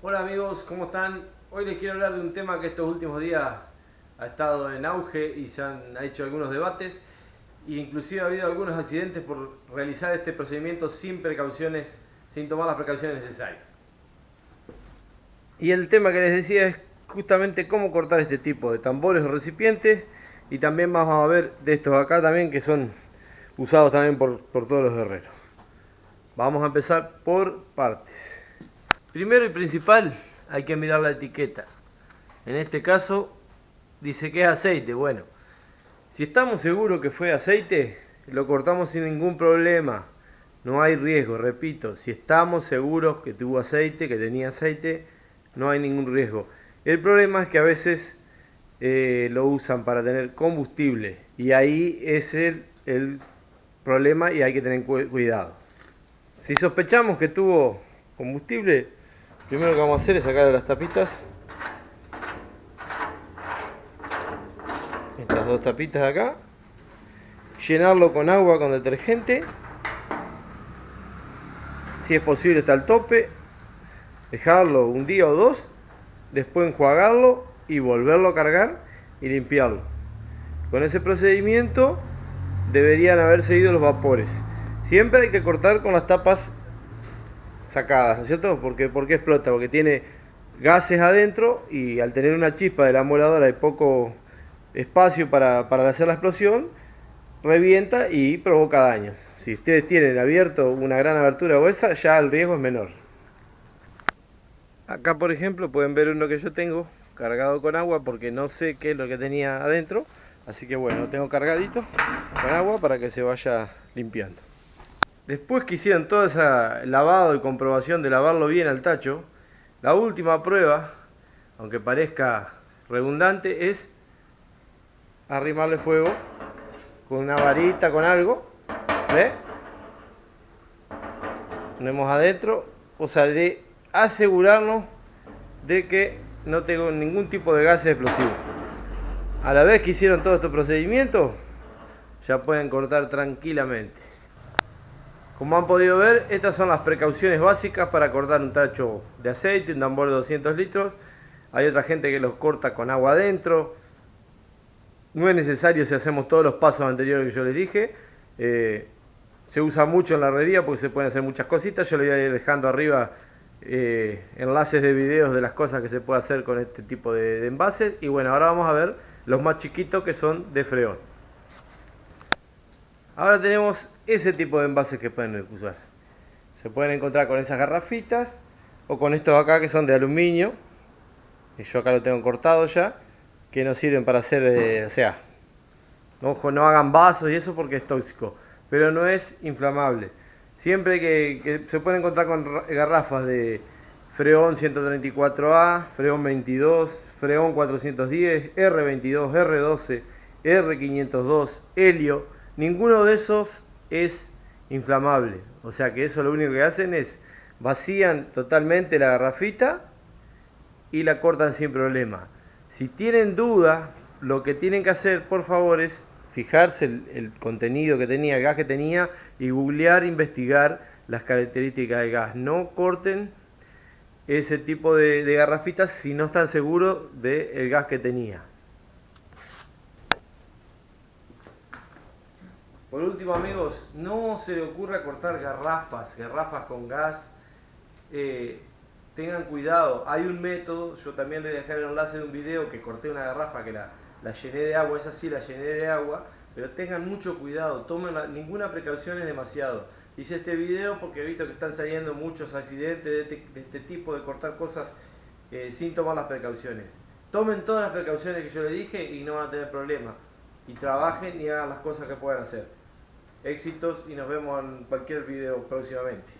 Hola amigos, ¿cómo están? Hoy les quiero hablar de un tema que estos últimos días ha estado en auge y se han hecho algunos debates e inclusive ha habido algunos accidentes por realizar este procedimiento sin precauciones, sin tomar las precauciones necesarias. Y el tema que les decía es justamente cómo cortar este tipo de tambores o recipientes, y también vamos a ver de estos acá también que son usados también por todos los guerreros. Vamos a empezar por partes. Primero y principal, hay que mirar la etiqueta. En este caso dice que es aceite. Bueno, si estamos seguros que fue aceite, lo cortamos sin ningún problema. No hay riesgo, repito, si estamos seguros que tuvo aceite, que tenía aceite, no hay ningún riesgo. El problema es que a veces lo usan para tener combustible, y ahí es el problema y hay que tener cuidado. Si sospechamos que tuvo combustible, primero que vamos a hacer es sacar las tapitas. Estas dos tapitas de acá. Llenarlo con agua con detergente. Si es posible hasta el tope. Dejarlo un día o dos. Después enjuagarlo y volverlo a cargar y limpiarlo. Con ese procedimiento deberían haberse ido los vapores. Siempre hay que cortar con las tapas sacadas, ¿no es cierto? ¿Por qué explota? Porque tiene gases adentro y al tener una chispa de la moladora y poco espacio para hacer la explosión, revienta y provoca daños. Si ustedes tienen abierto una gran abertura o esa, ya el riesgo es menor. Acá por ejemplo pueden ver uno que yo tengo cargado con agua porque no sé qué es lo que tenía adentro, así que bueno, lo tengo cargadito con agua para que se vaya limpiando. Después que hicieron todo ese lavado y comprobación de lavarlo bien al tacho, la última prueba, aunque parezca redundante, es arrimarle fuego con una varita, con algo, ¿ve? Ponemos adentro, o sea, de asegurarnos de que no tengo ningún tipo de gases explosivos. A la vez que hicieron todo este procedimiento, ya pueden cortar tranquilamente. Como han podido ver, estas son las precauciones básicas para cortar un tacho de aceite, un tambor de 200 litros. Hay otra gente que los corta con agua adentro. No es necesario si hacemos todos los pasos anteriores que yo les dije. Se usa mucho en la herrería porque se pueden hacer muchas cositas. Yo les voy a ir dejando arriba enlaces de videos de las cosas que se puede hacer con este tipo de envases. Y bueno, ahora vamos a ver los más chiquitos, que son de freón. Ahora tenemos ese tipo de envases que pueden usar. Se pueden encontrar con esas garrafitas o con estos acá que son de aluminio. Y yo acá lo tengo cortado ya, que no sirven para hacer, o sea, ojo, no hagan vasos y eso porque es tóxico, pero no es inflamable. Siempre que se pueden encontrar con garrafas de Freon 134A, Freon 22, Freon 410, R22, R12, R502, Helio, ninguno de esos es inflamable. O sea que eso lo único que hacen es vacían totalmente la garrafita y la cortan sin problema. Si tienen duda, lo que tienen que hacer, por favor, es fijarse el contenido que tenía, el gas que tenía, y googlear, investigar las características del gas. No corten ese tipo de garrafitas si no están seguros del gas que tenía. Por último, amigos, no se le ocurra cortar garrafas con gas. Tengan cuidado, hay un método. Yo también les dejé el enlace de un video que corté una garrafa que la llené de agua, esa sí la llené de agua, pero tengan mucho cuidado, ninguna precaución es demasiado. Hice este video porque he visto que están saliendo muchos accidentes de este tipo, de cortar cosas sin tomar las precauciones. Tomen todas las precauciones que yo les dije y no van a tener problema. Y trabajen y hagan las cosas que puedan hacer. Éxitos y nos vemos en cualquier video próximamente.